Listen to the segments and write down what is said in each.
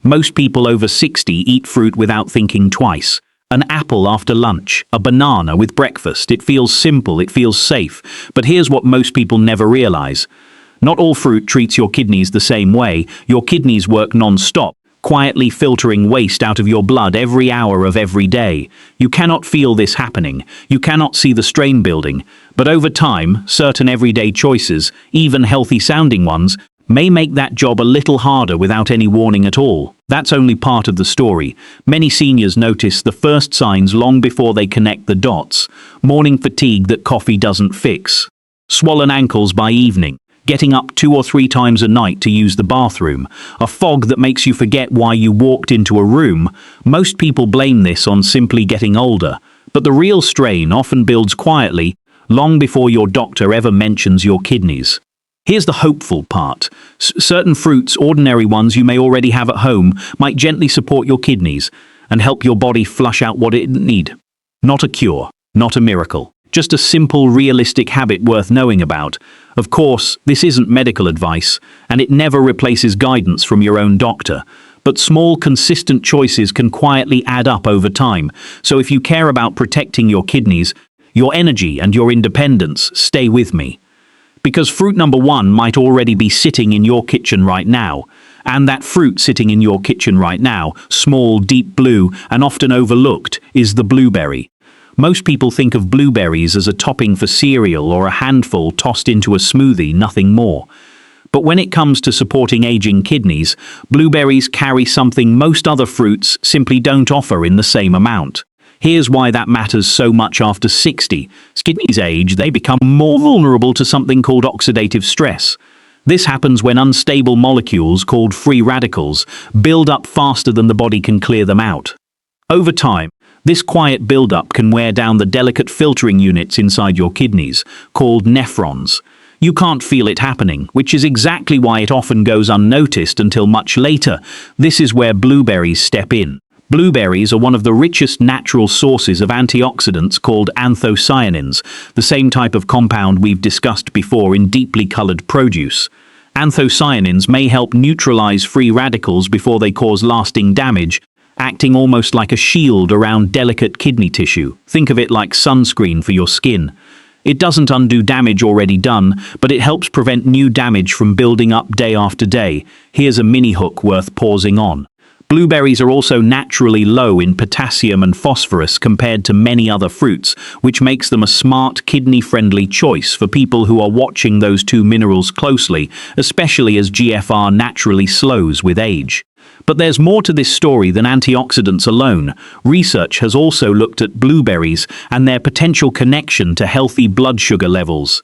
Most people over 60 eat fruit without thinking twice. An apple after lunch, a banana with breakfast. It feels simple, it feels safe. But here's what most people never realize. Not all fruit treats your kidneys the same way. Your kidneys work non-stop, quietly filtering waste out of your blood every hour of every day. You cannot feel this happening. You cannot see the strain building. But over time, certain everyday choices, even healthy-sounding ones, may make that job a little harder without any warning at all. That's only part of the story. Many seniors notice the first signs long before they connect the dots. Morning fatigue that coffee doesn't fix. Swollen ankles by evening. Getting up 2 or 3 times a night to use the bathroom, a fog that makes you forget why you walked into a room. Most people blame this on simply getting older, but the real strain often builds quietly, long before your doctor ever mentions your kidneys. Here's the hopeful part. Certain fruits, ordinary ones you may already have at home, might gently support your kidneys and help your body flush out what it needs. Not a cure, not a miracle. Just a simple, realistic habit worth knowing about. Of course, this isn't medical advice, and it never replaces guidance from your own doctor. But small, consistent choices can quietly add up over time. So if you care about protecting your kidneys, your energy and your independence, stay with me. Because fruit number 1 might already be sitting in your kitchen right now. And that fruit sitting in your kitchen right now, small, deep blue, and often overlooked, is the blueberry. Most people think of blueberries as a topping for cereal or a handful tossed into a smoothie, nothing more. But when it comes to supporting aging kidneys, blueberries carry something most other fruits simply don't offer in the same amount. Here's why that matters so much after 60. As kidneys age, they become more vulnerable to something called oxidative stress. This happens when unstable molecules called free radicals build up faster than the body can clear them out. Over time, this quiet buildup can wear down the delicate filtering units inside your kidneys, called nephrons. You can't feel it happening, which is exactly why it often goes unnoticed until much later. This is where blueberries step in. Blueberries are one of the richest natural sources of antioxidants called anthocyanins, the same type of compound we've discussed before in deeply colored produce. Anthocyanins may help neutralize free radicals before they cause lasting damage, acting almost like a shield around delicate kidney tissue. Think of it like sunscreen for your skin. It doesn't undo damage already done, but it helps prevent new damage from building up day after day. Here's a mini hook worth pausing on. Blueberries are also naturally low in potassium and phosphorus compared to many other fruits, which makes them a smart, kidney-friendly choice for people who are watching those two minerals closely, especially as GFR naturally slows with age. But there's more to this story than antioxidants alone. Research has also looked at blueberries and their potential connection to healthy blood sugar levels.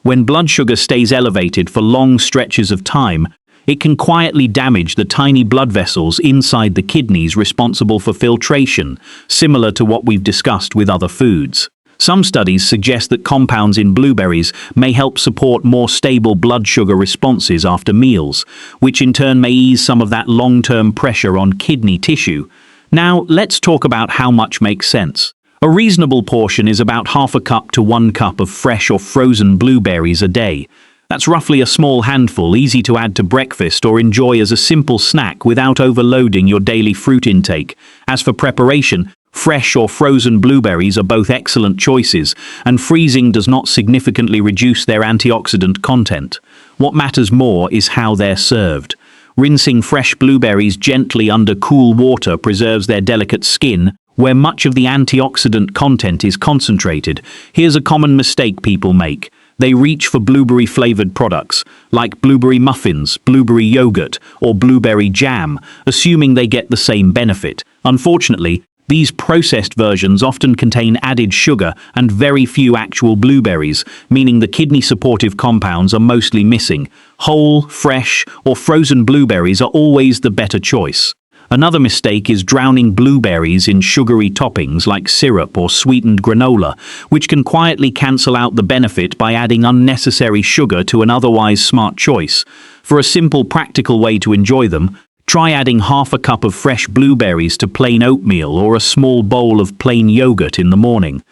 When blood sugar stays elevated for long stretches of time, it can quietly damage the tiny blood vessels inside the kidneys responsible for filtration, similar to what we've discussed with other foods. Some studies suggest that compounds in blueberries may help support more stable blood sugar responses after meals, which in turn may ease some of that long-term pressure on kidney tissue. Now, let's talk about how much makes sense. A reasonable portion is about half a cup to 1 cup of fresh or frozen blueberries a day. That's roughly a small handful, easy to add to breakfast or enjoy as a simple snack without overloading your daily fruit intake. As for preparation, fresh or frozen blueberries are both excellent choices, and freezing does not significantly reduce their antioxidant content. What matters more is how they're served. Rinsing fresh blueberries gently under cool water preserves their delicate skin, where much of the antioxidant content is concentrated. Here's a common mistake people make. They reach for blueberry-flavored products, like blueberry muffins, blueberry yogurt, or blueberry jam, assuming they get the same benefit. Unfortunately, these processed versions often contain added sugar and very few actual blueberries, meaning the kidney-supportive compounds are mostly missing. Whole, fresh, or frozen blueberries are always the better choice. Another mistake is drowning blueberries in sugary toppings like syrup or sweetened granola, which can quietly cancel out the benefit by adding unnecessary sugar to an otherwise smart choice. For a simple, practical way to enjoy them, try adding half a cup of fresh blueberries to plain oatmeal or a small bowl of plain yogurt in the morning.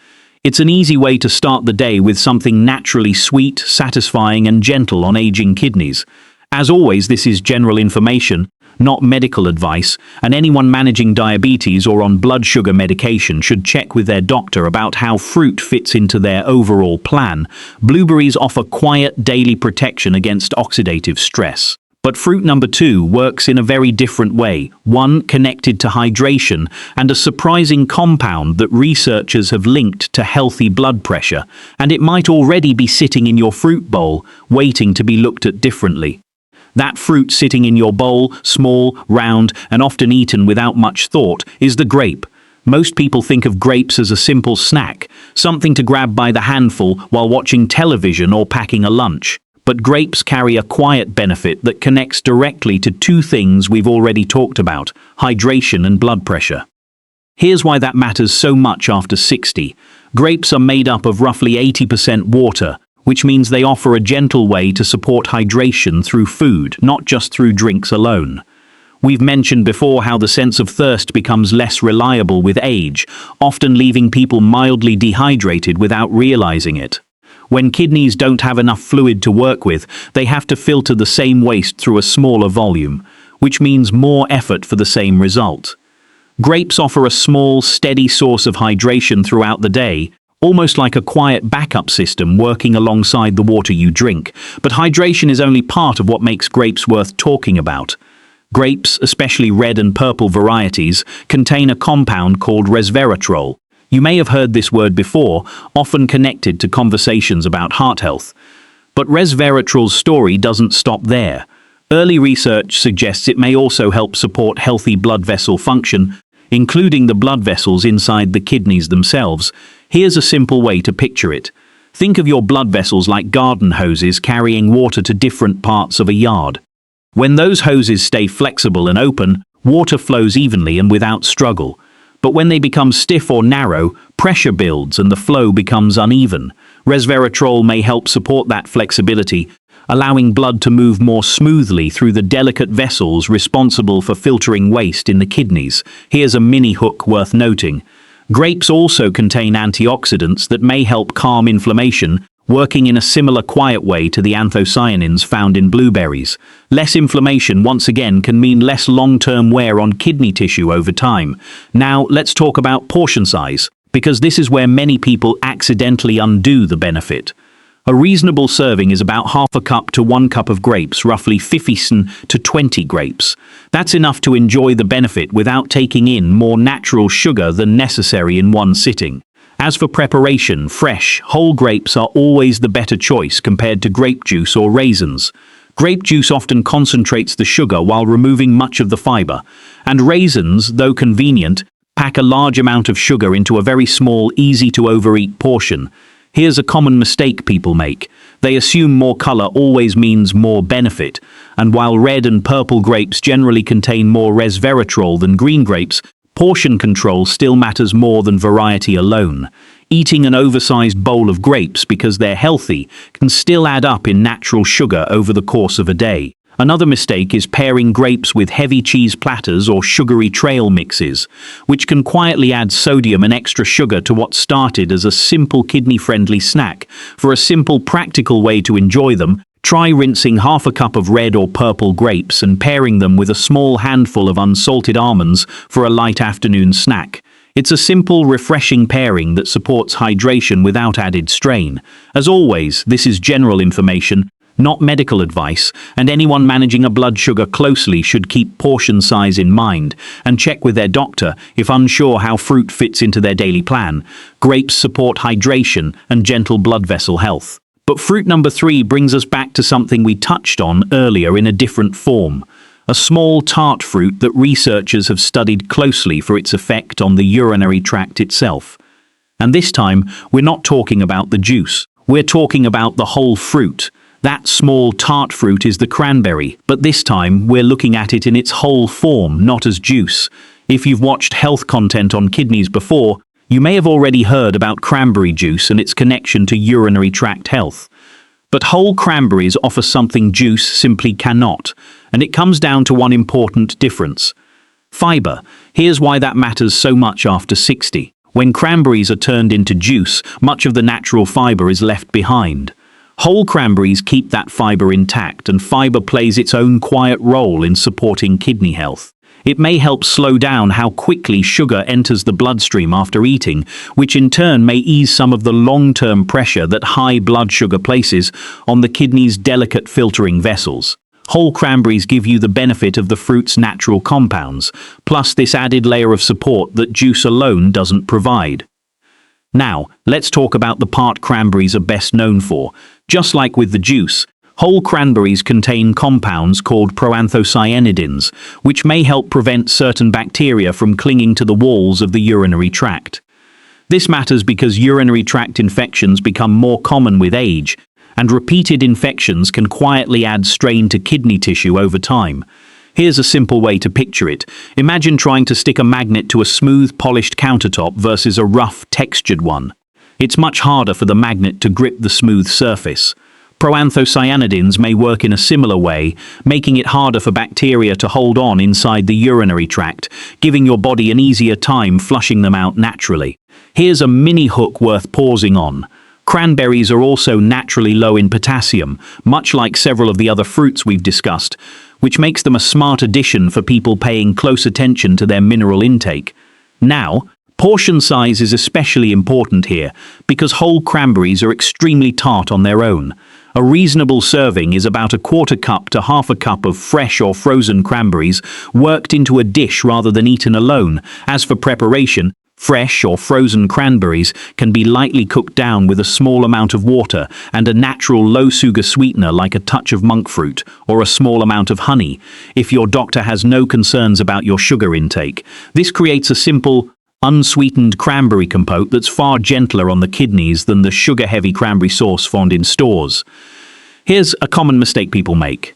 It's an easy way to start the day with something naturally sweet, satisfying, and gentle on aging kidneys. As always, this is general information, not medical advice, and anyone managing diabetes or on blood sugar medication should check with their doctor about how fruit fits into their overall plan. Blueberries offer quiet daily protection against oxidative stress. But fruit number 2 works in a very different way, one connected to hydration and a surprising compound that researchers have linked to healthy blood pressure, and it might already be sitting in your fruit bowl, waiting to be looked at differently. That fruit sitting in your bowl, small, round, and often eaten without much thought, is the grape. Most people think of grapes as a simple snack, something to grab by the handful while watching television or packing a lunch. But grapes carry a quiet benefit that connects directly to 2 things we've already talked about: hydration and blood pressure. Here's why that matters so much after 60. Grapes are made up of roughly 80% water, which means they offer a gentle way to support hydration through food, not just through drinks alone. We've mentioned before how the sense of thirst becomes less reliable with age, often leaving people mildly dehydrated without realizing it. When kidneys don't have enough fluid to work with, they have to filter the same waste through a smaller volume, which means more effort for the same result. Grapes offer a small, steady source of hydration throughout the day, almost like a quiet backup system working alongside the water you drink. But hydration is only part of what makes grapes worth talking about. Grapes, especially red and purple varieties, contain a compound called resveratrol. You may have heard this word before, often connected to conversations about heart health. But resveratrol's story doesn't stop there. Early research suggests it may also help support healthy blood vessel function, including the blood vessels inside the kidneys themselves. Here's a simple way to picture it. Think of your blood vessels like garden hoses carrying water to different parts of a yard. When those hoses stay flexible and open, water flows evenly and without struggle. But when they become stiff or narrow, pressure builds and the flow becomes uneven. Resveratrol may help support that flexibility, allowing blood to move more smoothly through the delicate vessels responsible for filtering waste in the kidneys. Here's a mini hook worth noting. Grapes also contain antioxidants that may help calm inflammation, working in a similar quiet way to the anthocyanins found in blueberries. Less inflammation once again can mean less long-term wear on kidney tissue over time. Now let's talk about portion size, because this is where many people accidentally undo the benefit. A reasonable serving is about half a cup to 1 cup of grapes, roughly 15 to 20 grapes. That's enough to enjoy the benefit without taking in more natural sugar than necessary in one sitting. As for preparation, fresh, whole grapes are always the better choice compared to grape juice or raisins. Grape juice often concentrates the sugar while removing much of the fiber, and raisins, though convenient, pack a large amount of sugar into a very small, easy-to-overeat portion. Here's a common mistake people make. They assume more color always means more benefit, and while red and purple grapes generally contain more resveratrol than green grapes, portion control still matters more than variety alone. Eating an oversized bowl of grapes because they're healthy can still add up in natural sugar over the course of a day. Another mistake is pairing grapes with heavy cheese platters or sugary trail mixes, which can quietly add sodium and extra sugar to what started as a simple kidney-friendly snack. For a simple, practical way to enjoy them, try rinsing half a cup of red or purple grapes and pairing them with a small handful of unsalted almonds for a light afternoon snack. It's a simple, refreshing pairing that supports hydration without added strain. As always, this is general information, not medical advice, and anyone managing a blood sugar closely should keep portion size in mind and check with their doctor if unsure how fruit fits into their daily plan. Grapes support hydration and gentle blood vessel health. But fruit number 3 brings us back to something we touched on earlier in a different form. A small tart fruit that researchers have studied closely for its effect on the urinary tract itself. And this time, we're not talking about the juice. We're talking about the whole fruit. That small tart fruit is the cranberry, but this time we're looking at it in its whole form, not as juice. If you've watched health content on kidneys before, you may have already heard about cranberry juice and its connection to urinary tract health. But whole cranberries offer something juice simply cannot, and it comes down to one important difference. Fiber. Here's why that matters so much after 60. When cranberries are turned into juice, much of the natural fiber is left behind. Whole cranberries keep that fiber intact, and fiber plays its own quiet role in supporting kidney health. It may help slow down how quickly sugar enters the bloodstream after eating, which in turn may ease some of the long-term pressure that high blood sugar places on the kidney's delicate filtering vessels. Whole cranberries give you the benefit of the fruit's natural compounds, plus this added layer of support that juice alone doesn't provide. Now, let's talk about the part cranberries are best known for. Just like with the juice, whole cranberries contain compounds called proanthocyanidins, which may help prevent certain bacteria from clinging to the walls of the urinary tract. This matters because urinary tract infections become more common with age, and repeated infections can quietly add strain to kidney tissue over time. Here's a simple way to picture it. Imagine trying to stick a magnet to a smooth, polished countertop versus a rough, textured one. It's much harder for the magnet to grip the smooth surface. Proanthocyanidins may work in a similar way, making it harder for bacteria to hold on inside the urinary tract, giving your body an easier time flushing them out naturally. Here's a mini hook worth pausing on. Cranberries are also naturally low in potassium, much like several of the other fruits we've discussed, which makes them a smart addition for people paying close attention to their mineral intake. Now, portion size is especially important here, because whole cranberries are extremely tart on their own. A reasonable serving is about a quarter cup to half a cup of fresh or frozen cranberries worked into a dish rather than eaten alone. As for preparation, fresh or frozen cranberries can be lightly cooked down with a small amount of water and a natural low-sugar sweetener like a touch of monk fruit or a small amount of honey, if your doctor has no concerns about your sugar intake. This creates a simple, unsweetened cranberry compote that's far gentler on the kidneys than the sugar-heavy cranberry sauce found in stores. Here's a common mistake people make.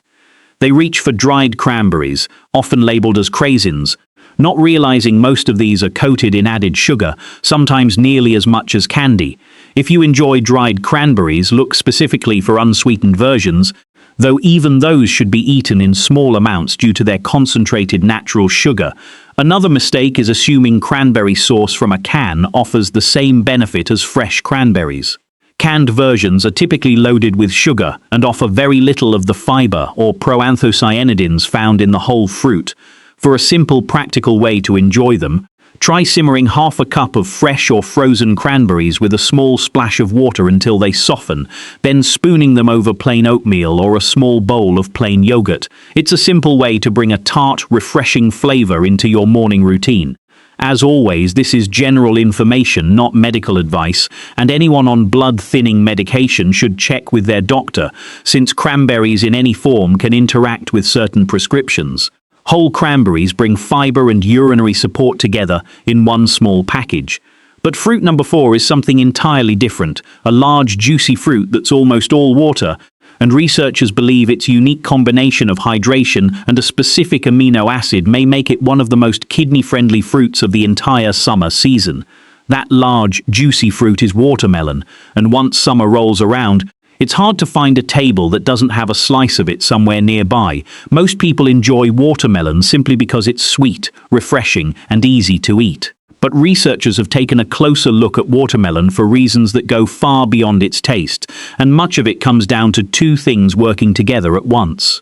They reach for dried cranberries, often labeled as craisins, not realizing most of these are coated in added sugar, sometimes nearly as much as candy. If you enjoy dried cranberries, look specifically for unsweetened versions, though even those should be eaten in small amounts due to their concentrated natural sugar. Another mistake is assuming cranberry sauce from a can offers the same benefit as fresh cranberries. Canned versions are typically loaded with sugar and offer very little of the fiber or proanthocyanidins found in the whole fruit. For a simple, practical way to enjoy them, try simmering half a cup of fresh or frozen cranberries with a small splash of water until they soften, then spooning them over plain oatmeal or a small bowl of plain yogurt. It's a simple way to bring a tart, refreshing flavor into your morning routine. As always, this is general information, not medical advice, and anyone on blood-thinning medication should check with their doctor, since cranberries in any form can interact with certain prescriptions. Whole cranberries bring fiber and urinary support together in one small package. But fruit number 4 is something entirely different, a large, juicy fruit that's almost all water, and researchers believe its unique combination of hydration and a specific amino acid may make it one of the most kidney-friendly fruits of the entire summer season. That large, juicy fruit is watermelon, and once summer rolls around, it's hard to find a table that doesn't have a slice of it somewhere nearby. Most people enjoy watermelon simply because it's sweet, refreshing, and easy to eat. But researchers have taken a closer look at watermelon for reasons that go far beyond its taste, and much of it comes down to two things working together at once: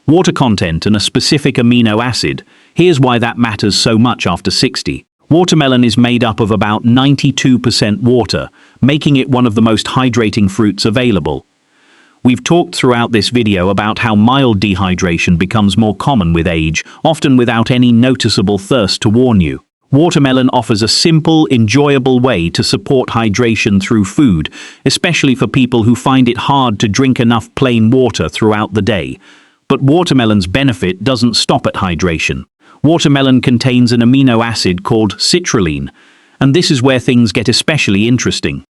water content and a specific amino acid. Here's why that matters so much after 60. Watermelon is made up of about 92% water, making it one of the most hydrating fruits available. We've talked throughout this video about how mild dehydration becomes more common with age, often without any noticeable thirst to warn you. Watermelon offers a simple, enjoyable way to support hydration through food, especially for people who find it hard to drink enough plain water throughout the day. But watermelon's benefit doesn't stop at hydration. Watermelon contains an amino acid called citrulline, and this is where things get especially interesting.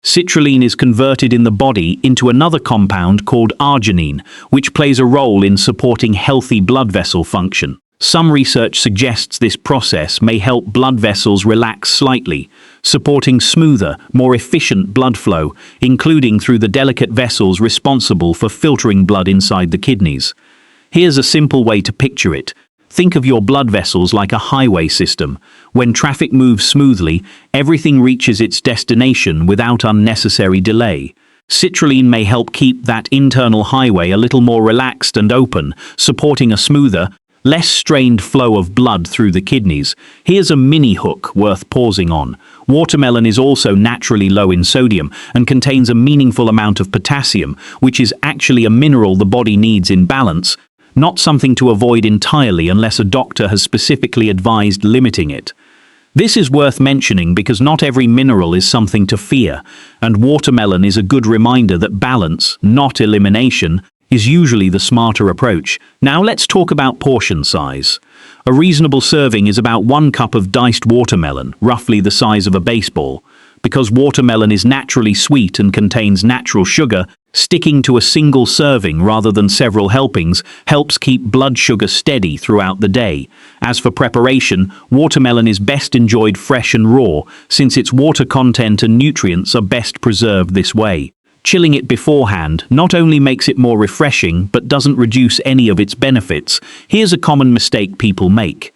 Citrulline is converted in the body into another compound called arginine, which plays a role in supporting healthy blood vessel function. Some research suggests this process may help blood vessels relax slightly, supporting smoother, more efficient blood flow, including through the delicate vessels responsible for filtering blood inside the kidneys. Here's a simple way to picture it. Think of your blood vessels like a highway system. When traffic moves smoothly, everything reaches its destination without unnecessary delay. Citrulline may help keep that internal highway a little more relaxed and open, supporting a smoother, less strained flow of blood through the kidneys. Here's a mini hook worth pausing on. Watermelon is also naturally low in sodium and contains a meaningful amount of potassium, which is actually a mineral the body needs in balance, not something to avoid entirely unless a doctor has specifically advised limiting it. This is worth mentioning because not every mineral is something to fear, and watermelon is a good reminder that balance, not elimination, is usually the smarter approach. Now let's talk about portion size. A reasonable serving is about 1 cup of diced watermelon, roughly the size of a baseball. Because watermelon is naturally sweet and contains natural sugar, sticking to a single serving rather than several helpings helps keep blood sugar steady throughout the day. As for preparation, watermelon is best enjoyed fresh and raw, since its water content and nutrients are best preserved this way. Chilling it beforehand not only makes it more refreshing but doesn't reduce any of its benefits. Here's a common mistake people make.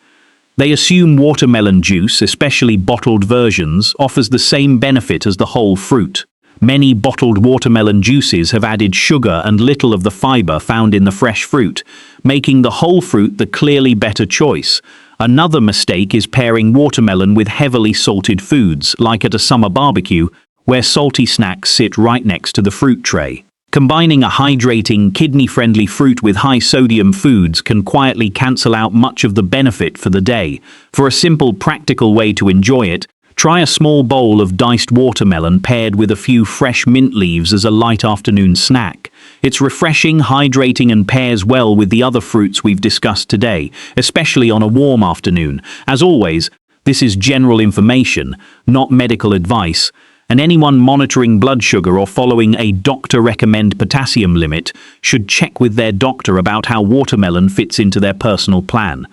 They assume watermelon juice, especially bottled versions, offers the same benefit as the whole fruit. Many bottled watermelon juices have added sugar and little of the fiber found in the fresh fruit, making the whole fruit the clearly better choice. Another mistake is pairing watermelon with heavily salted foods, like at a summer barbecue, where salty snacks sit right next to the fruit tray. Combining a hydrating, kidney-friendly fruit with high-sodium foods can quietly cancel out much of the benefit for the day. For a simple, practical way to enjoy it, try a small bowl of diced watermelon paired with a few fresh mint leaves as a light afternoon snack. It's refreshing, hydrating, and pairs well with the other fruits we've discussed today, especially on a warm afternoon. As always, this is general information, not medical advice, and anyone monitoring blood sugar or following a doctor-recommended potassium limit should check with their doctor about how watermelon fits into their personal plan.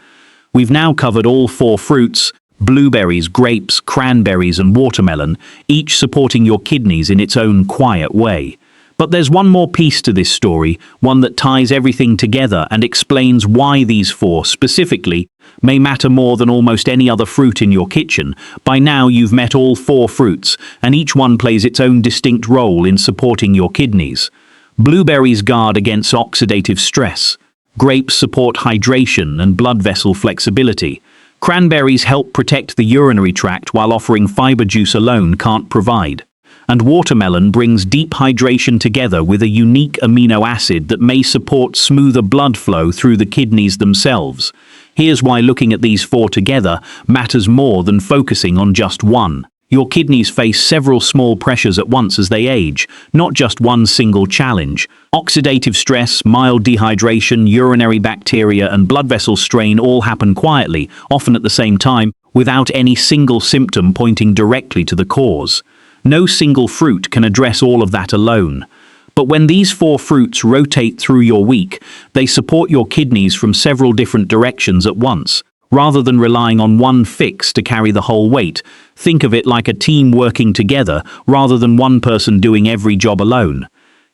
We've now covered all 4 fruits: blueberries, grapes, cranberries, and watermelon, each supporting your kidneys in its own quiet way. But there's one more piece to this story, one that ties everything together and explains why these 4 specifically may matter more than almost any other fruit in your kitchen. By now you've met all 4 fruits, and each one plays its own distinct role in supporting your kidneys. Blueberries guard against oxidative stress. Grapes support hydration and blood vessel flexibility. Cranberries help protect the urinary tract while offering fiber juice alone can't provide. And watermelon brings deep hydration together with a unique amino acid that may support smoother blood flow through the kidneys themselves. Here's why looking at these 4 together matters more than focusing on just one. Your kidneys face several small pressures at once as they age, not just one single challenge. Oxidative stress, mild dehydration, urinary bacteria, and blood vessel strain all happen quietly, often at the same time, without any single symptom pointing directly to the cause. No single fruit can address all of that alone. But when these 4 fruits rotate through your week, they support your kidneys from several different directions at once. Rather than relying on one fix to carry the whole weight, think of it like a team working together rather than one person doing every job alone.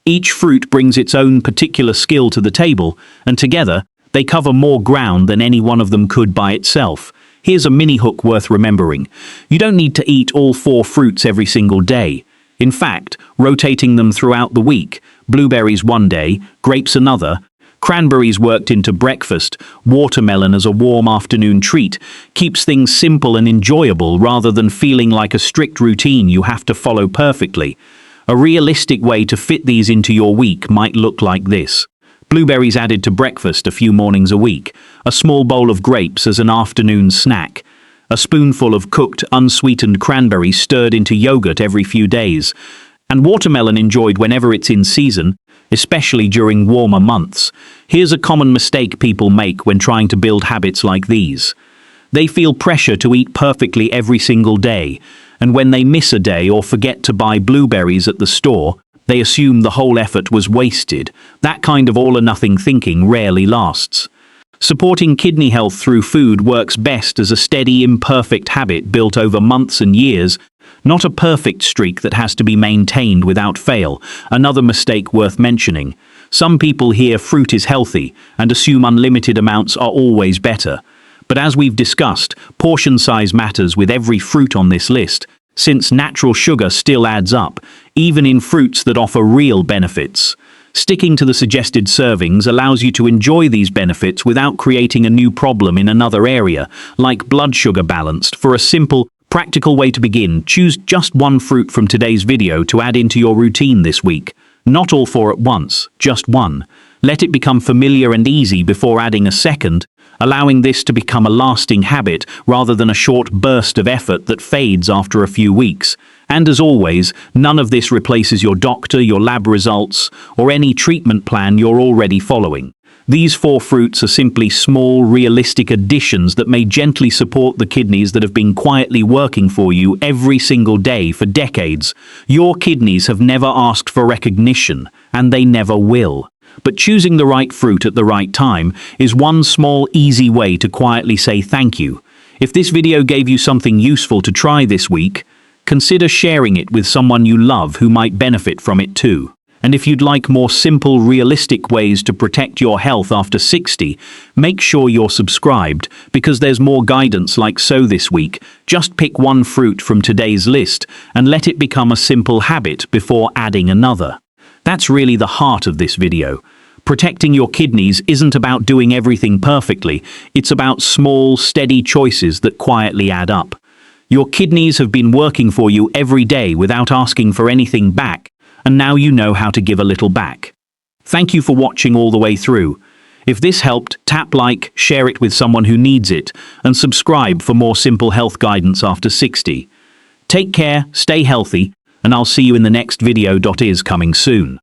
Each fruit brings its own particular skill to the table, and together, they cover more ground than any one of them could by itself. Here's a mini hook worth remembering. You don't need to eat all 4 fruits every single day. In fact, rotating them throughout the week, blueberries one day, grapes another, cranberries worked into breakfast, watermelon as a warm afternoon treat, keeps things simple and enjoyable rather than feeling like a strict routine you have to follow perfectly. A realistic way to fit these into your week might look like this. Blueberries added to breakfast a few mornings a week, a small bowl of grapes as an afternoon snack, a spoonful of cooked, unsweetened cranberries stirred into yogurt every few days, and watermelon enjoyed whenever it's in season, especially during warmer months. Here's a common mistake people make when trying to build habits like these. They feel pressure to eat perfectly every single day, and when they miss a day or forget to buy blueberries at the store, they assume the whole effort was wasted. That kind of all-or-nothing thinking rarely lasts. Supporting kidney health through food works best as a steady, imperfect habit built over months and years, not a perfect streak that has to be maintained without fail. Another mistake worth mentioning. Some people hear fruit is healthy and assume unlimited amounts are always better. But as we've discussed, portion size matters with every fruit on this list. since natural sugar still adds up, even in fruits that offer real benefits. Sticking to the suggested servings allows you to enjoy these benefits without creating a new problem in another area, like blood sugar balance. For a simple, practical way to begin, choose just one fruit from today's video to add into your routine this week. Not all four at once, just one. Let it become familiar and easy before adding a second, allowing this to become a lasting habit rather than a short burst of effort that fades after a few weeks. And as always, none of this replaces your doctor, your lab results, or any treatment plan you're already following. These four fruits are simply small, realistic additions that may gently support the kidneys that have been quietly working for you every single day for decades. Your kidneys have never asked for recognition, and they never will. But choosing the right fruit at the right time is one small, easy way to quietly say thank you. If this video gave you something useful to try this week, consider sharing it with someone you love who might benefit from it too. And if you'd like more simple, realistic ways to protect your health after 60, make sure you're subscribed, because there's more guidance like so this week. Just pick one fruit from today's list and let it become a simple habit before adding another. That's really the heart of this video. Protecting your kidneys isn't about doing everything perfectly, it's about small, steady choices that quietly add up. Your kidneys have been working for you every day without asking for anything back, and now you know how to give a little back. Thank you for watching all the way through. If this helped, tap like, share it with someone who needs it, and subscribe for more simple health guidance after 60. Take care, stay healthy, and I'll see you in the next video. Is coming soon.